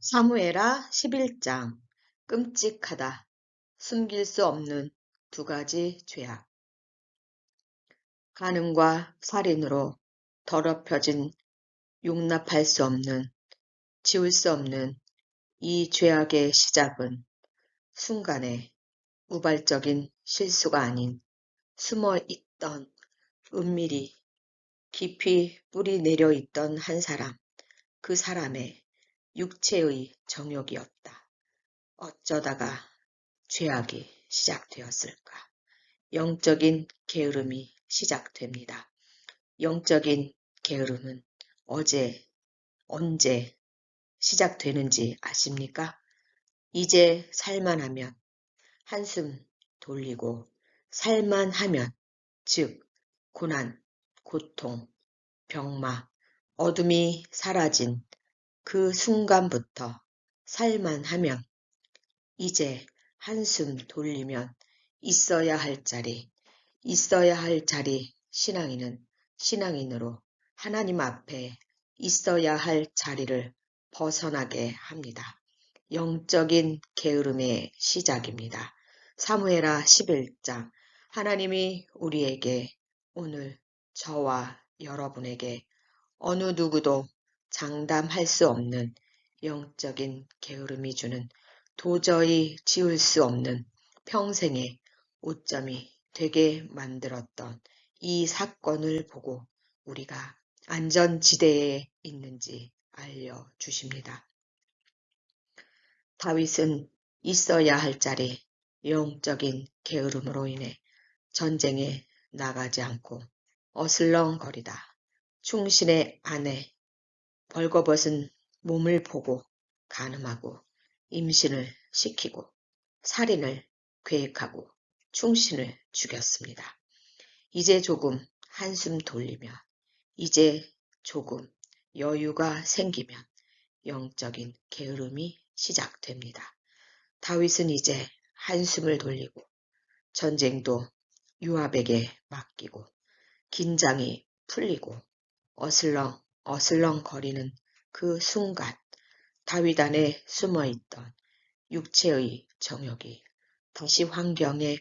사무엘하 11장. 끔찍하다. 숨길 수 없는 두 가지 죄악. 간음과 살인으로 더럽혀진, 용납할 수 없는, 지울 수 없는 이 죄악의 시작은 순간의 우발적인 실수가 아닌 숨어 있던, 은밀히 깊이 뿌리 내려 있던 한 사람, 그 사람의 육체의 정욕이었다. 어쩌다가 죄악이 시작되었을까? 영적인 게으름이 시작됩니다. 영적인 게으름은 언제 시작되는지 아십니까? 이제 살만하면, 한숨 돌리고 살만하면, 즉 고난, 고통, 병마, 어둠이 사라진 그 순간부터 살만하면, 이제 한숨 돌리면 있어야 할 자리 신앙인으로 하나님 앞에 있어야 할 자리를 벗어나게 합니다. 영적인 게으름의 시작입니다. 사무엘하 11장. 하나님이 우리에게, 오늘 저와 여러분에게 어느 누구도 장담할 수 없는 영적인 게으름이 주는, 도저히 지울 수 없는 평생의 오점이 되게 만들었던 이 사건을 보고 우리가 안전지대에 있는지 알려주십니다. 다윗은 있어야 할 자리, 영적인 게으름으로 인해 전쟁에 나가지 않고 어슬렁거리다 충신의 아내, 벌거벗은 몸을 보고 간음하고 임신을 시키고 살인을 계획하고 충신을 죽였습니다. 이제 조금 한숨 돌리면, 이제 조금 여유가 생기면 영적인 게으름이 시작됩니다. 다윗은 이제 한숨을 돌리고 전쟁도 요압에게 맡기고 긴장이 풀리고 어슬렁거리는 그 순간, 다윗 안에 숨어있던 육체의 정욕이 다시 환경에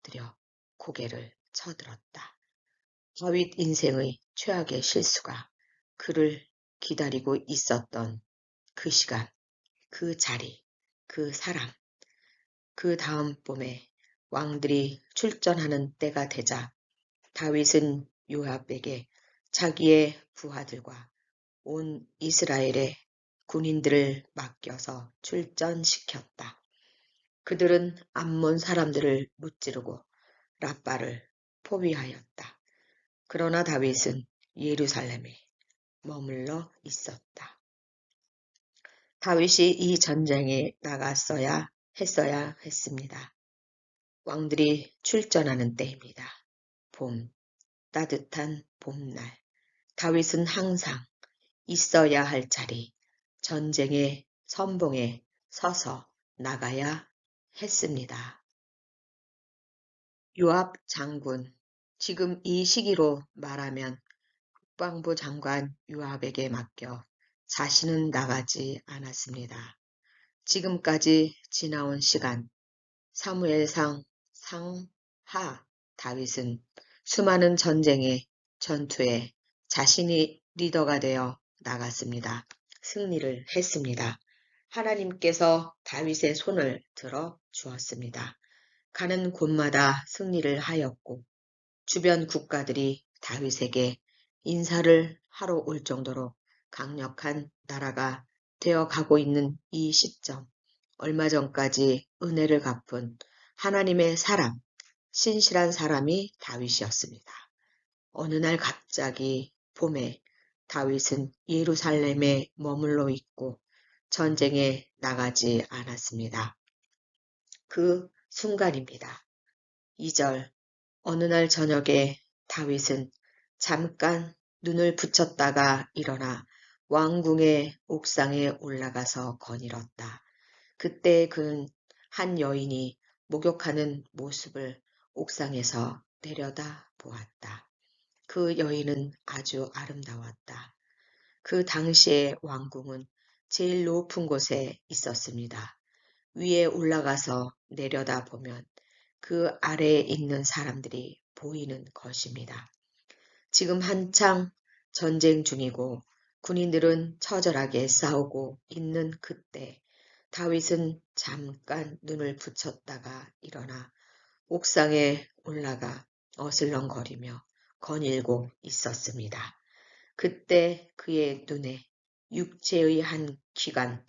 들여 고개를 쳐들었다. 다윗 인생의 최악의 실수가 그를 기다리고 있었던 그 시간, 그 자리, 그 사람. 그 다음 봄에 왕들이 출전하는 때가 되자 다윗은 요압에게 자기의 부하들과 온 이스라엘의 군인들을 맡겨서 출전시켰다. 그들은 암몬 사람들을 무찌르고 라빠를 포위하였다. 그러나 다윗은 예루살렘에 머물러 있었다. 다윗이 이 전쟁에 나갔어야 했습니다. 왕들이 출전하는 때입니다. 봄, 따뜻한 봄날. 다윗은 항상 있어야 할 자리, 전쟁의 선봉에 서서 나가야 했습니다. 요압 장군, 지금 이 시기로 말하면 국방부 장관 요압에게 맡겨 자신은 나가지 않았습니다. 지금까지 지나온 시간, 사무엘상 상하 다윗은 수많은 전투에 자신이 리더가 되어 나갔습니다. 승리를 했습니다. 하나님께서 다윗의 손을 들어 주었습니다. 가는 곳마다 승리를 하였고 주변 국가들이 다윗에게 인사를 하러 올 정도로 강력한 나라가 되어 가고 있는 이 시점, 얼마 전까지 은혜를 갚은 하나님의 사람, 신실한 사람이 다윗이었습니다. 어느 날 갑자기 봄에 다윗은 예루살렘에 머물러 있고 전쟁에 나가지 않았습니다. 그 순간입니다. 2절. 어느 날 저녁에 다윗은 잠깐 눈을 붙였다가 일어나 왕궁의 옥상에 올라가서 거닐었다. 그때 그는 한 여인이 목욕하는 모습을 옥상에서 내려다 보았다. 그 여인은 아주 아름다웠다. 그 당시의 왕궁은 제일 높은 곳에 있었습니다. 위에 올라가서 내려다보면 그 아래에 있는 사람들이 보이는 것입니다. 지금 한창 전쟁 중이고 군인들은 처절하게 싸우고 있는 그때 다윗은 잠깐 눈을 붙였다가 일어나 옥상에 올라가 어슬렁거리며 거닐고 있었습니다. 그때 그의 눈에 육체의 한 기관,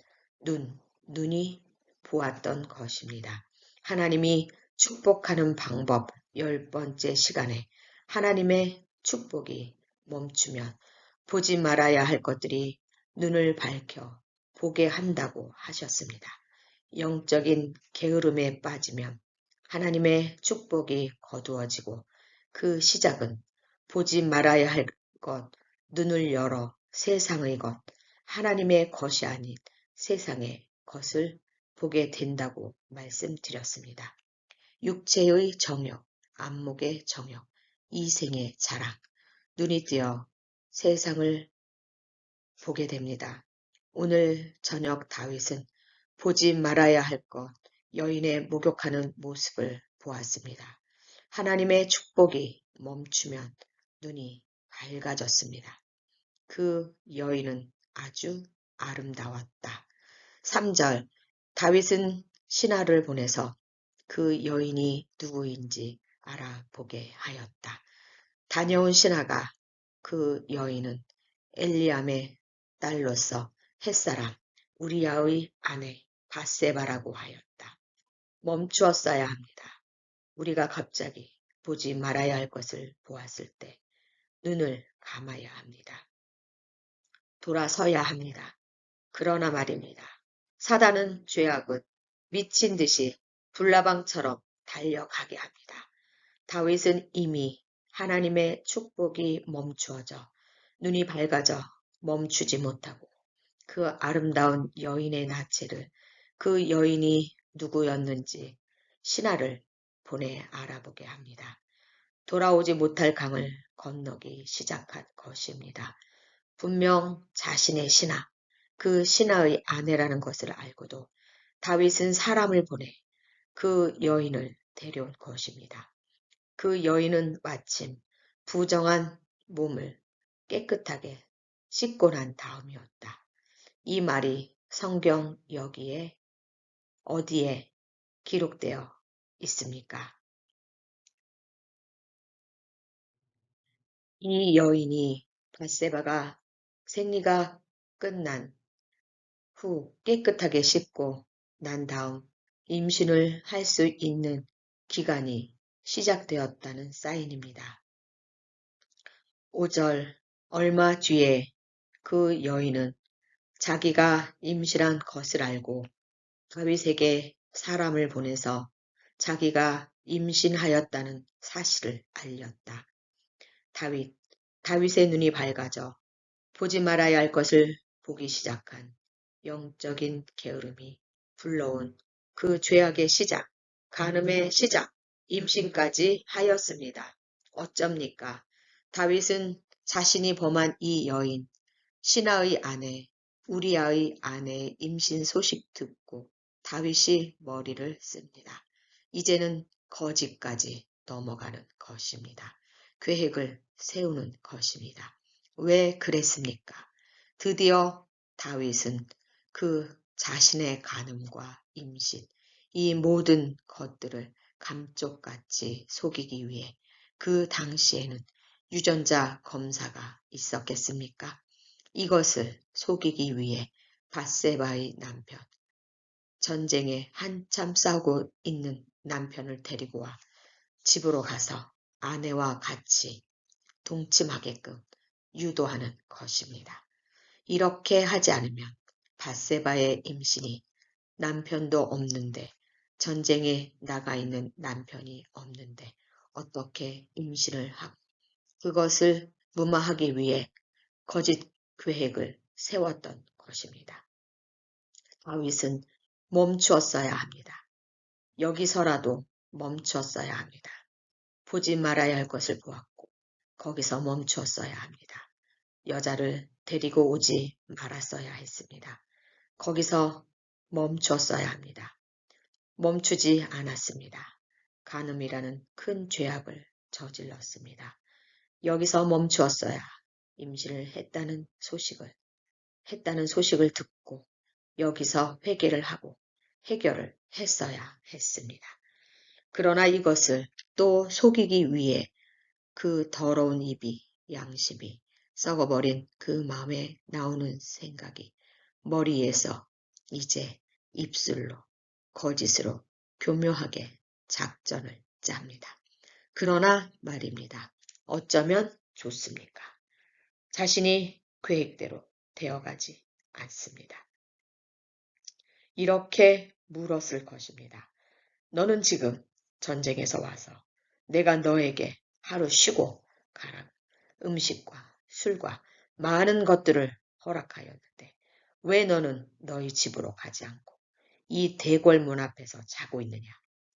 눈이 보았던 것입니다. 하나님이 축복하는 방법 10번째 시간에 하나님의 축복이 멈추면 보지 말아야 할 것들이 눈을 밝혀 보게 한다고 하셨습니다. 영적인 게으름에 빠지면 하나님의 축복이 거두어지고 그 시작은 보지 말아야 할 것, 눈을 열어 세상의 것, 하나님의 것이 아닌 세상의 것을 보게 된다고 말씀드렸습니다. 육체의 정욕, 안목의 정욕, 이생의 자랑, 눈이 뜨어 세상을 보게 됩니다. 오늘 저녁 다윗은 보지 말아야 할 것, 여인의 목욕하는 모습을 보았습니다. 하나님의 축복이 멈추면 눈이 밝아졌습니다. 그 여인은 아주 아름다웠다. 3절 다윗은 신하를 보내서 그 여인이 누구인지 알아보게 하였다. 다녀온 신하가 그 여인은 엘리암의 딸로서 햇사람 우리야의 아내 바세바라고 하였다. 멈추었어야 합니다. 우리가 갑자기 보지 말아야 할 것을 보았을 때 눈을 감아야 합니다. 돌아서야 합니다. 그러나 말입니다. 사단은 죄악은 미친 듯이 불나방처럼 달려가게 합니다. 다윗은 이미 하나님의 축복이 멈추어져 눈이 밝아져 멈추지 못하고 그 아름다운 여인의 나체를 그 여인이 누구였는지 신하를 보내 알아보게 합니다. 돌아오지 못할 강을 건너기 시작한 것입니다. 분명 자신의 신하, 그 신하의 아내라는 것을 알고도 다윗은 사람을 보내 그 여인을 데려온 것입니다. 그 여인은 마침 부정한 몸을 깨끗하게 씻고 난 다음이었다. 이 말이 성경 여기에 어디에 기록되어 있습니까? 이 여인이 밧세바가 생리가 끝난 후 깨끗하게 씻고 난 다음 임신을 할 수 있는 기간이 시작되었다는 사인입니다. 5절 얼마 뒤에 그 여인은 자기가 임신한 것을 알고 다윗에게 사람을 보내서 자기가 임신하였다는 사실을 알렸다. 다윗의 눈이 밝아져 보지 말아야 할 것을 보기 시작한 영적인 게으름이 불러온 그 죄악의 시작, 간음의 시작, 임신까지 하였습니다. 어쩝니까? 다윗은 자신이 범한 이 여인, 신하의 아내, 우리아의 아내의 임신 소식 듣고 다윗이 머리를 씁니다. 이제는 거짓까지 넘어가는 것입니다. 계획을 세우는 것입니다. 왜 그랬습니까? 드디어 다윗은 그 자신의 간음과 임신, 이 모든 것들을 감쪽같이 속이기 위해 그 당시에는 유전자 검사가 있었겠습니까? 이것을 속이기 위해 밧세바의 남편, 전쟁에 한참 싸우고 있는 남편을 데리고 와 집으로 가서 아내와 같이 동침하게끔 유도하는 것입니다. 이렇게 하지 않으면 밧세바의 임신이 남편도 없는데 전쟁에 나가 있는 남편이 없는데 어떻게 임신을 하고 그것을 무마하기 위해 거짓 계획을 세웠던 것입니다. 다윗은 멈추었어야 합니다. 여기서라도 멈추었어야 합니다. 보지 말아야 할 것을 보았고 거기서 멈추었어야 합니다. 여자를 데리고 오지 말았어야 했습니다. 거기서 멈췄어야 합니다. 멈추지 않았습니다. 간음이라는 큰 죄악을 저질렀습니다. 여기서 멈추었어야 임신을 했다는 소식을 듣고 여기서 회개를 하고 해결을 했어야 했습니다. 그러나 이것을 또 속이기 위해 그 더러운 입이, 양심이, 썩어버린 그 마음에 나오는 생각이 머리에서 이제 입술로, 거짓으로 교묘하게 작전을 짭니다. 그러나 말입니다. 어쩌면 좋습니까? 자신이 계획대로 되어가지 않습니다. 이렇게 물었을 것입니다. 너는 지금 전쟁에서 와서 내가 너에게 하루 쉬고 가라고 음식과 술과 많은 것들을 허락하였는데 왜 너는 너희 집으로 가지 않고 이 대궐 문 앞에서 자고 있느냐?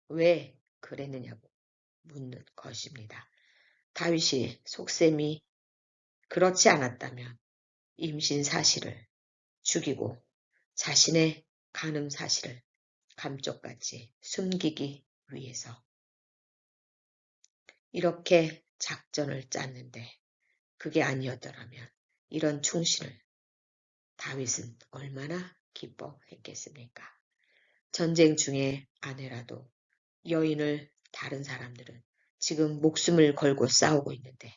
왜 그랬느냐고 묻는 것입니다. 다윗이 속셈이 그렇지 않았다면 임신 사실을 죽이고 자신의 간음 사실을 감쪽같이 숨기기 위해서 이렇게 작전을 짰는데 그게 아니었더라면 이런 충신을 다윗은 얼마나 기뻐했겠습니까? 전쟁 중에 아내라도 여인을 다른 사람들은 지금 목숨을 걸고 싸우고 있는데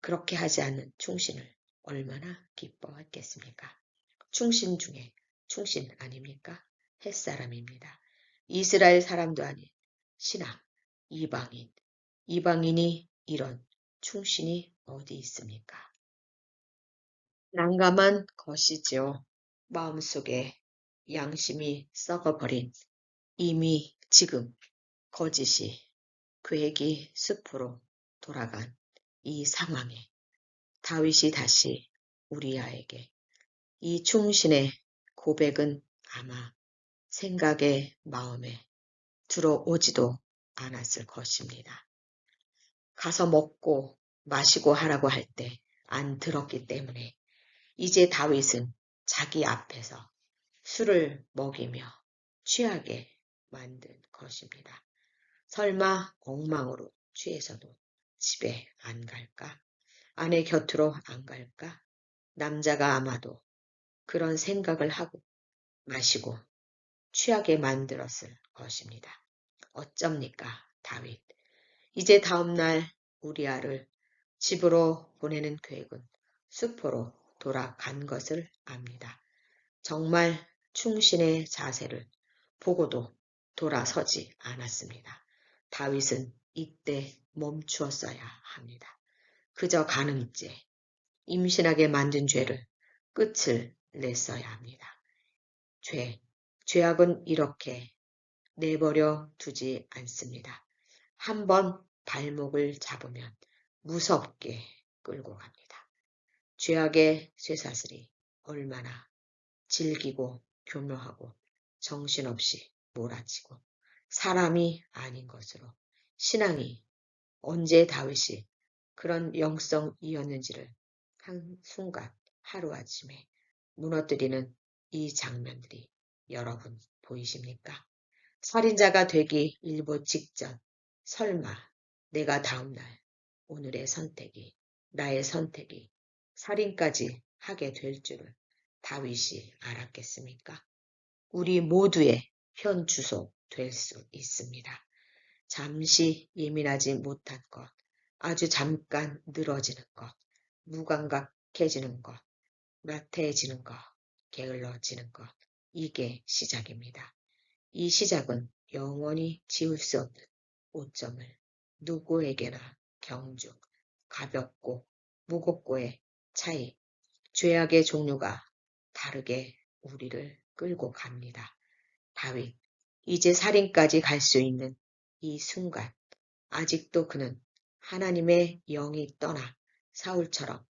그렇게 하지 않는 충신을 얼마나 기뻐했겠습니까? 충신 중에 충신 아닙니까? 햇사람입니다. 이스라엘 사람도 아닌 신앙, 이방인, 이방인이 이런 충신이 어디 있습니까? 난감한 것이지요. 마음속에 양심이 썩어버린 이미 지금 거짓이 계획이 숲으로 돌아간 이 상황에 다윗이 다시 우리아에게 이 충신의 고백은 아마 생각의 마음에 들어오지도 않았을 것입니다. 가서 먹고 마시고 하라고 할 때 안 들었기 때문에 이제 다윗은 자기 앞에서 술을 먹이며 취하게 만든 것입니다. 설마 엉망으로 취해서도 집에 안 갈까? 아내 곁으로 안 갈까? 남자가 아마도 그런 생각을 하고 마시고 취하게 만들었을 것입니다. 어쩝니까, 다윗? 이제 다음날 우리아를 집으로 보내는 계획은 수포로 돌아간 것을 압니다. 정말 충신의 자세를 보고도 돌아서지 않았습니다. 다윗은 이때 멈추었어야 합니다. 그저 간음죄, 임신하게 만든 죄를 끝을 냈어야 합니다. 죄악은 이렇게 내버려 두지 않습니다. 한번 발목을 잡으면 무섭게 끌고 갑니다. 죄악의 쇠사슬이 얼마나 질기고 교묘하고 정신없이 몰아치고 사람이 아닌 것으로 신앙이 언제 다윗이 그런 영성이었는지를 한순간 하루아침에 무너뜨리는 이 장면들이 여러분 보이십니까? 살인자가 되기 일보 직전 설마 내가 다음날 오늘의 선택이 나의 선택이 살인까지 하게 될 줄을 다윗이 알았겠습니까? 우리 모두의 현 주소 될 수 있습니다. 잠시 예민하지 못한 것, 아주 잠깐 늘어지는 것, 무감각해지는 것, 나태해지는 것, 게을러지는 것, 이게 시작입니다. 이 시작은 영원히 지울 수 없는 오점을 누구에게나 경중, 가볍고 무겁고의 차이, 죄악의 종류가 다르게 우리를 끌고 갑니다. 다윗, 이제 살인까지 갈 수 있는 이 순간, 아직도 그는 하나님의 영이 떠나 사울처럼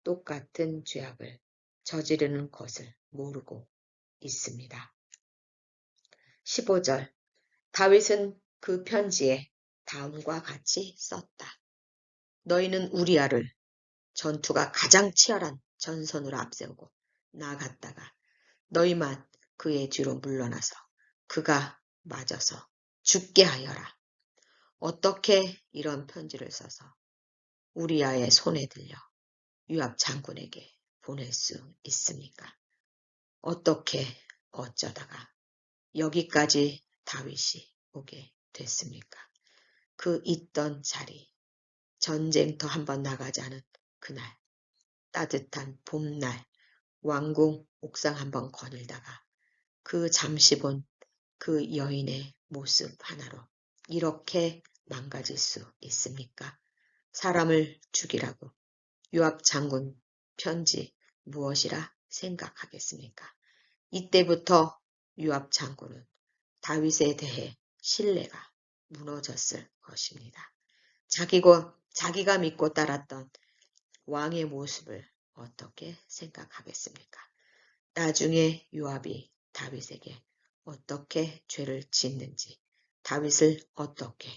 똑같은 죄악을 저지르는 것을 모르고 있습니다. 15절 다윗은 그 편지에 다음과 같이 썼다. 너희는 우리아를 전투가 가장 치열한 전선으로 앞세우고 나아갔다가 너희만 그의 뒤로 물러나서 그가 맞아서 죽게 하여라. 어떻게 이런 편지를 써서 우리아의 손에 들려 요압 장군에게 보낼 수 있습니까? 어떻게 어쩌다가 여기까지 다윗이 오게 됐습니까? 그 있던 자리, 전쟁터 한번 나가자는 그날, 따뜻한 봄날, 왕궁 옥상 한번 거닐다가 그 잠시 본 그 여인의 모습 하나로 이렇게 망가질 수 있습니까? 사람을 죽이라고 요압 장군 편지 무엇이라 생각하겠습니까? 이때부터 요압 장군은 다윗에 대해 신뢰가 무너졌을 것입니다. 자기가 믿고 따랐던 왕의 모습을 어떻게 생각하겠습니까? 나중에 요압이 다윗에게 어떻게 죄를 짓는지, 다윗을 어떻게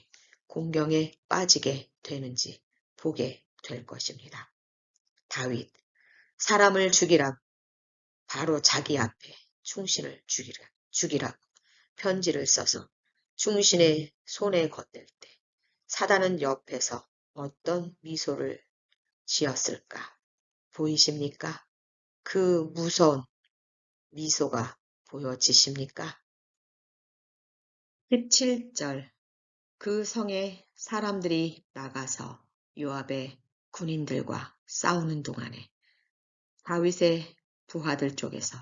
공경에 빠지게 되는지 보게 될 것입니다. 다윗, 사람을 죽이라 바로 자기 앞에 충신을 죽이라고 편지를 써서 충신의 손에 건넬 때 사단은 옆에서 어떤 미소를 지었을까 보이십니까? 그 무서운 미소가 보여지십니까? 17절 그 성에 사람들이 나가서 요압의 군인들과 싸우는 동안에 다윗의 부하들 쪽에서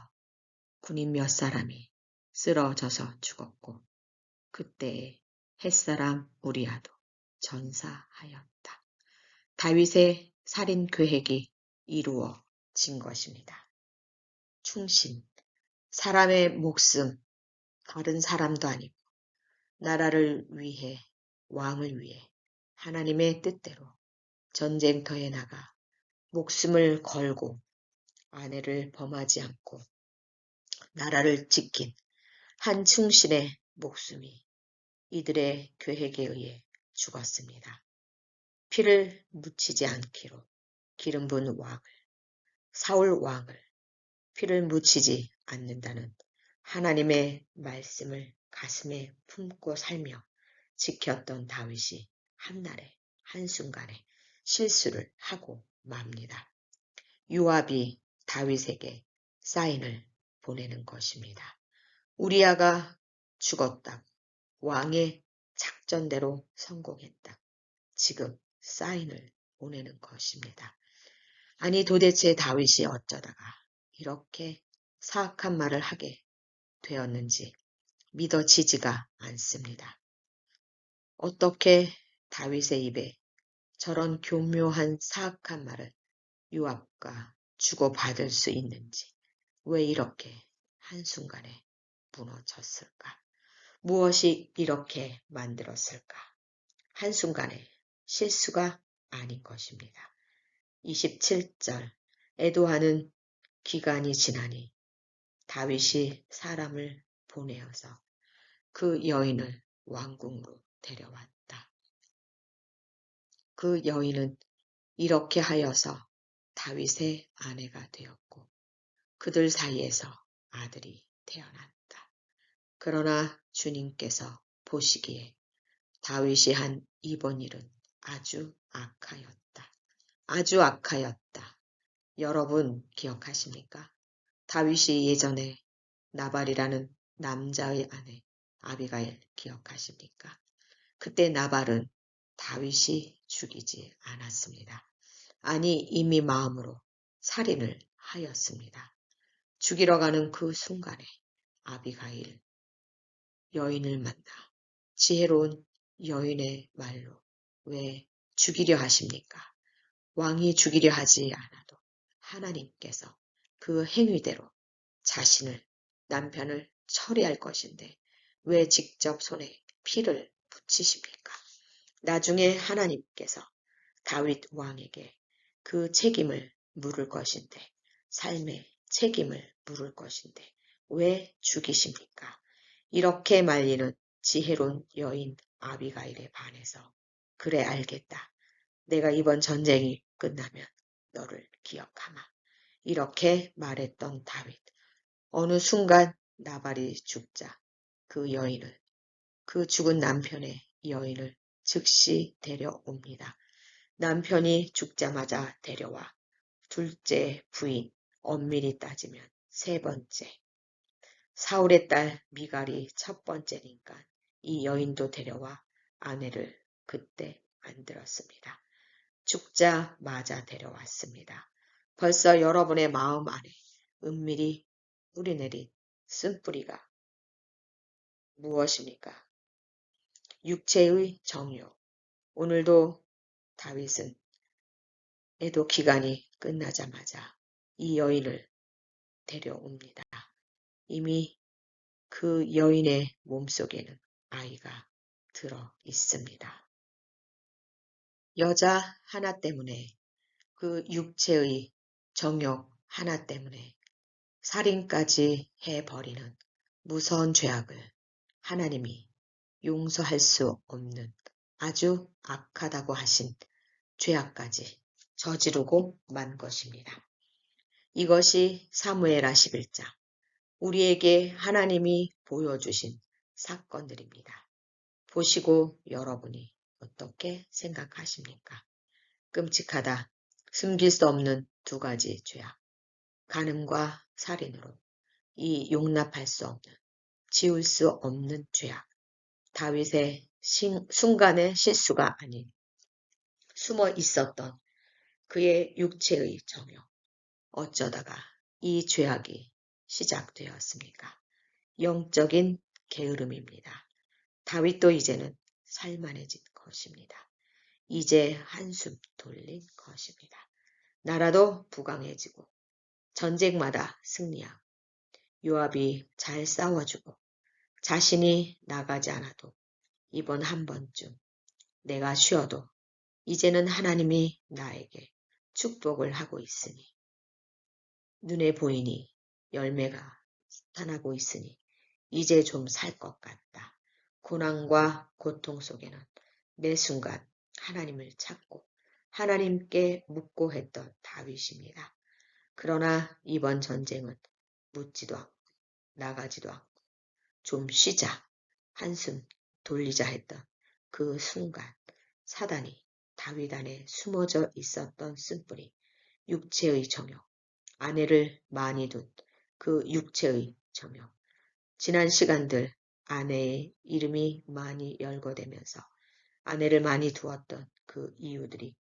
군인 몇 사람이 쓰러져서 죽었고 그때에 햇사람 우리아도 전사하였다. 다윗의 살인 계획이 이루어진 것입니다. 충신, 사람의 목숨, 다른 사람도 아니고 나라를 위해, 왕을 위해 하나님의 뜻대로 전쟁터에 나가 목숨을 걸고 아내를 범하지 않고 나라를 지킨 한 충신의 목숨이 이들의 계획에 의해 죽었습니다. 피를 묻히지 않기로 기름 부은 왕을, 사울 왕을 피를 묻히지 않는다는 하나님의 말씀을 가슴에 품고 살며 지켰던 다윗이 한날에 한순간에 실수를 하고 맙니다. 요압이 다윗에게 사인을 보내는 것입니다. 우리아가 죽었다. 왕의 작전대로 성공했다. 지금 사인을 보내는 것입니다. 아니 도대체 다윗이 어쩌다가 이렇게 사악한 말을 하게 되었는지 믿어지지가 않습니다. 어떻게 다윗의 입에 저런 교묘한 사악한 말을 요압과 주고받을 수 있는지, 왜 이렇게 한순간에 무너졌을까? 무엇이 이렇게 만들었을까? 한순간에 실수가 아닌 것입니다. 27절 애도하는 기간이 지나니 다윗이 사람을 보내어서 그 여인을 왕궁으로 데려왔다. 그 여인은 이렇게 하여서 다윗의 아내가 되었고 그들 사이에서 아들이 태어났다. 그러나 주님께서 보시기에 다윗이 한 이번 일은 아주 악하였다. 아주 악하였다. 여러분 기억하십니까? 다윗이 예전에 나발이라는 남자의 아내 아비가일 기억하십니까? 그때 나발은 다윗이 죽이지 않았습니다. 아니 이미 마음으로 살인을 하였습니다. 죽이러 가는 그 순간에 아비가일 여인을 만나 지혜로운 여인의 말로 왜 죽이려 하십니까? 왕이 죽이려 하지 않아도 하나님께서 그 행위대로 자신을 남편을 처리할 것인데 왜 직접 손에 피를 붙이십니까? 나중에 하나님께서 다윗 왕에게 그 책임을 물을 것인데 삶의 책임을 물을 것인데 왜 죽이십니까? 이렇게 말리는 지혜로운 여인 아비가일에 반해서 그래 알겠다. 내가 이번 전쟁이 끝나면 너를 기억하마. 이렇게 말했던 다윗. 어느 순간 나발이 죽자 그 죽은 남편의 여인을 즉시 데려옵니다. 남편이 죽자마자 데려와 둘째 부인, 엄밀히 따지면 세 번째. 사울의 딸 미갈이 첫 번째니까 이 여인도 데려와 아내를 그때 만들었습니다. 죽자마자 데려왔습니다. 벌써 여러분의 마음 안에 은밀히 뿌리내린 쓴뿌리가 무엇입니까? 육체의 정욕. 오늘도 다윗은 애도 기간이 끝나자마자 이 여인을 데려옵니다. 이미 그 여인의 몸속에는 아이가 들어 있습니다. 여자 하나 때문에 그 육체의 정욕 하나 때문에 살인까지 해버리는 무서운 죄악을 하나님이 용서할 수 없는 아주 악하다고 하신 죄악까지 저지르고 만 것입니다. 이것이 사무엘하 11장 우리에게 하나님이 보여주신 사건들입니다. 보시고 여러분이 어떻게 생각하십니까? 끔찍하다. 숨길 수 없는 두 가지 죄악. 간음과 살인으로 이 용납할 수 없는 지울 수 없는 죄악. 다윗의 순간의 실수가 아닌 숨어 있었던 그의 육체의 정욕. 어쩌다가 이 죄악이 시작되었습니까? 영적인 게으름입니다. 다윗도 이제는 살만해진 것입니다. 이제 한숨 돌린 것입니다. 나라도 부강해지고 전쟁마다 승리하고 요압이 잘 싸워주고 자신이 나가지 않아도 이번 한 번쯤 내가 쉬어도 이제는 하나님이 나에게 축복을 하고 있으니 눈에 보이니 열매가 나타나고 있으니 이제 좀 살 것 같다. 고난과 고통 속에는 매 순간 하나님을 찾고 하나님께 묻고 했던 다윗입니다. 그러나 이번 전쟁은 묻지도 않고 나가지도 않고 좀 쉬자, 한숨 돌리자 했던 그 순간 사단이 다윗 안에 숨어져 있었던 쓴뿌리, 육체의 정욕, 아내를 많이 둔 그 육체의 정욕, 지난 시간들 아내의 이름이 많이 열거되면서 아내를 많이 두었던 그 이유들이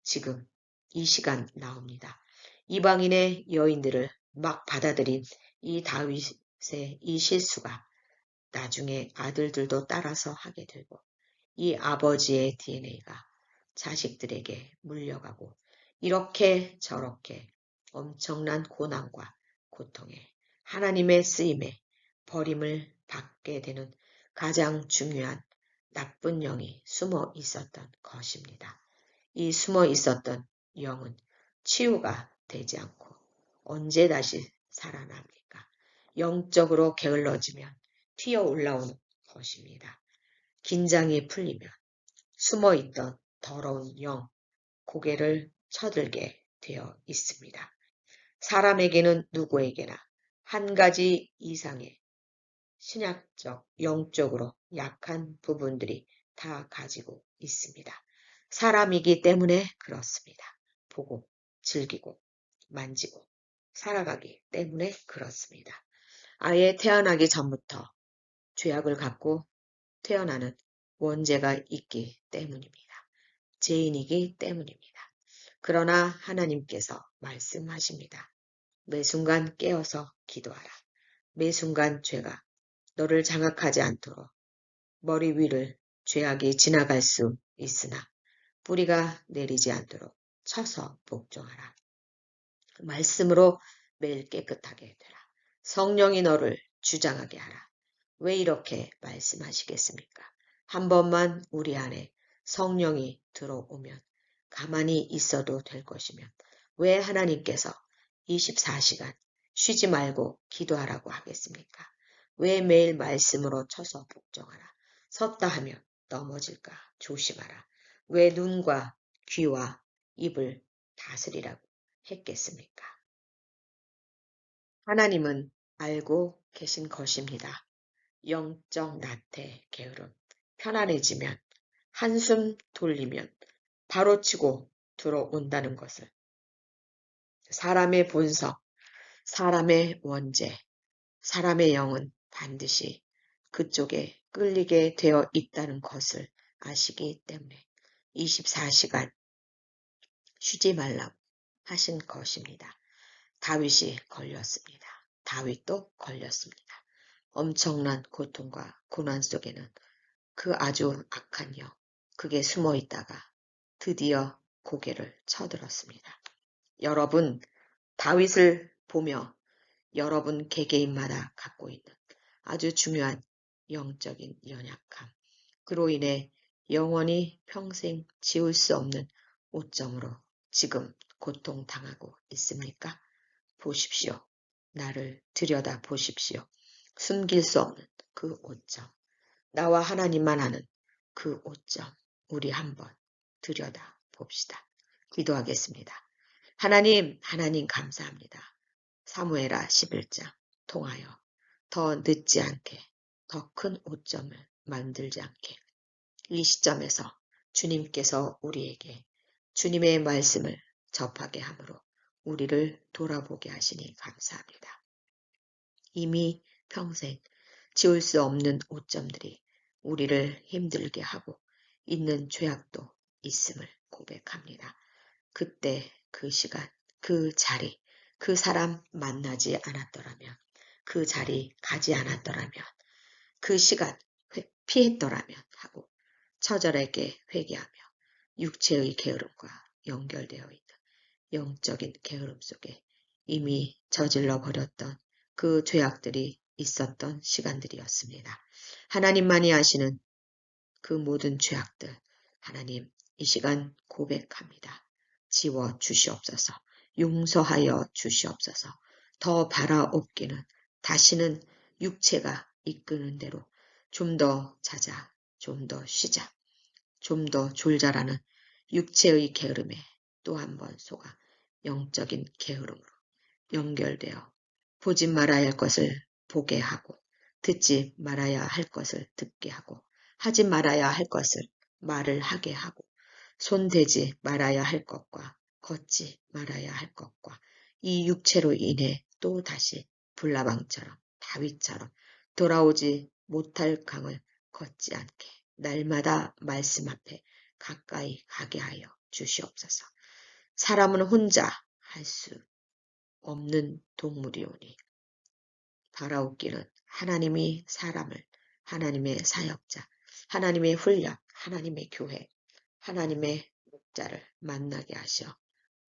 지금 이 시간 나옵니다. 이방인의 여인들을 막 받아들인 이 다윗의 이 실수가 나중에 아들들도 따라서 하게 되고 이 아버지의 DNA가 자식들에게 물려가고 이렇게 저렇게 엄청난 고난과 고통에 하나님의 쓰임에 버림을 받게 되는 가장 중요한 나쁜 영이 숨어 있었던 것입니다. 이 숨어 있었던 영은 치유가 되지 않고 언제 다시 살아납니까? 영적으로 게을러지면 튀어 올라오는 것입니다. 긴장이 풀리면 숨어있던 더러운 영, 고개를 쳐들게 되어 있습니다. 사람에게는 누구에게나 한 가지 이상의 신약적, 영적으로 약한 부분들이 다 가지고 있습니다. 사람이기 때문에 그렇습니다. 보고, 즐기고, 만지고, 살아가기 때문에 그렇습니다. 아예 태어나기 전부터 죄악을 갖고 태어나는 원죄가 있기 때문입니다. 죄인이기 때문입니다. 그러나 하나님께서 말씀하십니다. 매 순간 깨어서 기도하라. 매 순간 죄가 너를 장악하지 않도록 머리 위를 죄악이 지나갈 수 있으나 뿌리가 내리지 않도록 쳐서 복종하라. 말씀으로 매일 깨끗하게 되라. 성령이 너를 주장하게 하라. 왜 이렇게 말씀하시겠습니까? 한 번만 우리 안에 성령이 들어오면 가만히 있어도 될 것이면 왜 하나님께서 24시간 쉬지 말고 기도하라고 하겠습니까? 왜 매일 말씀으로 쳐서 복종하라. 섰다 하면 넘어질까 조심하라. 왜 눈과 귀와 입을 다스리라고 했겠습니까? 하나님은 알고 계신 것입니다. 영적 나태 게으름. 편안해지면, 한숨 돌리면 바로 치고 들어온다는 것을 사람의 본성, 사람의 원죄, 사람의 영은 반드시 그쪽에 끌리게 되어 있다는 것을 아시기 때문에 24시간 쉬지 말라고 하신 것입니다. 다윗이 걸렸습니다. 다윗도 걸렸습니다. 엄청난 고통과 고난 속에는 그 아주 악한 영, 그게 숨어 있다가 드디어 고개를 쳐들었습니다. 여러분, 다윗을 보며 여러분 개개인마다 갖고 있는 아주 중요한 영적인 연약함, 그로 인해 영원히 평생 지울 수 없는 오점으로 지금 고통당하고 있습니까? 보십시오. 나를 들여다 보십시오. 숨길 수 없는 그 오점. 나와 하나님만 아는 그 오점. 우리 한번 들여다 봅시다. 기도하겠습니다. 하나님 감사합니다. 사무엘하 11장 통하여 더 늦지 않게, 더 큰 오점을 만들지 않게 이 시점에서 주님께서 우리에게 주님의 말씀을 접하게 함으로 우리를 돌아보게 하시니 감사합니다. 이미 평생 지울 수 없는 오점들이 우리를 힘들게 하고 있는 죄악도 있음을 고백합니다. 그때, 그 시간, 그 자리, 그 사람 만나지 않았더라면, 그 자리 가지 않았더라면, 그 시간 피했더라면 하고 처절하게 회개하며 육체의 게으름과 연결되어 있는 영적인 게으름 속에 이미 저질러 버렸던 그 죄악들이 있었던 시간들이었습니다. 하나님만이 아시는 그 모든 죄악들, 하나님 이 시간 고백합니다. 지워 주시옵소서, 용서하여 주시옵소서. 더 바라옵기는 다시는 육체가 이끄는 대로 좀 더 자자, 좀 더 쉬자, 좀 더 졸자라는 육체의 게으름에 또 한 번 속아 영적인 게으름으로 연결되어 보지 말아야 할 것을 보게 하고 듣지 말아야 할 것을 듣게 하고 하지 말아야 할 것을 말을 하게 하고 손대지 말아야 할 것과 걷지 말아야 할 것과 이 육체로 인해 또 다시 불나방처럼 다윗처럼 돌아오지 못할 강을 걷지 않게 날마다 말씀 앞에 가까이 가게 하여 주시옵소서. 사람은 혼자 할 수 없는 동물이오니 바라옵기는 하나님이 사람을 하나님의 사역자, 하나님의 훈련, 하나님의 교회, 하나님의 목자를 만나게 하셔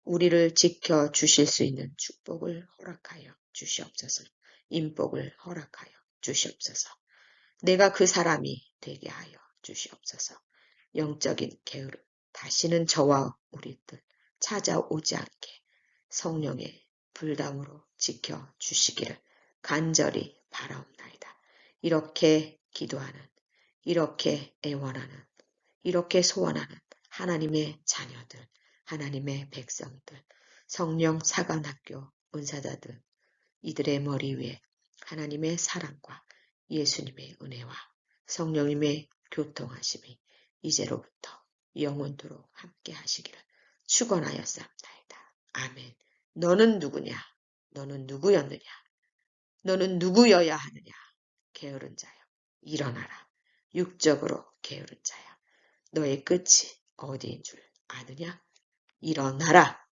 우리를 지켜 주실 수 있는 축복을 허락하여 주시옵소서. 인복을 허락하여 주시옵소서. 내가 그 사람이 되게 하여 주시옵소서. 영적인 게으름 다시는 저와 우리들 찾아오지 않게 성령의 불담으로 지켜 주시기를 간절히 바라옵나이다. 이렇게 기도하는, 이렇게 애원하는, 이렇게 소원하는 하나님의 자녀들, 하나님의 백성들, 성령 사관학교 은사자들, 이들의 머리 위에 하나님의 사랑과 예수님의 은혜와 성령님의 교통하심이 이제로부터 영원토록 함께 하시기를 축원하였사옵나이다. 아멘. 너는 누구냐? 너는 누구였느냐? 너는 누구여야 하느냐? 게으른 자여, 일어나라. 육적으로 게으른 자여, 너의 끝이 어디인 줄 아느냐? 일어나라.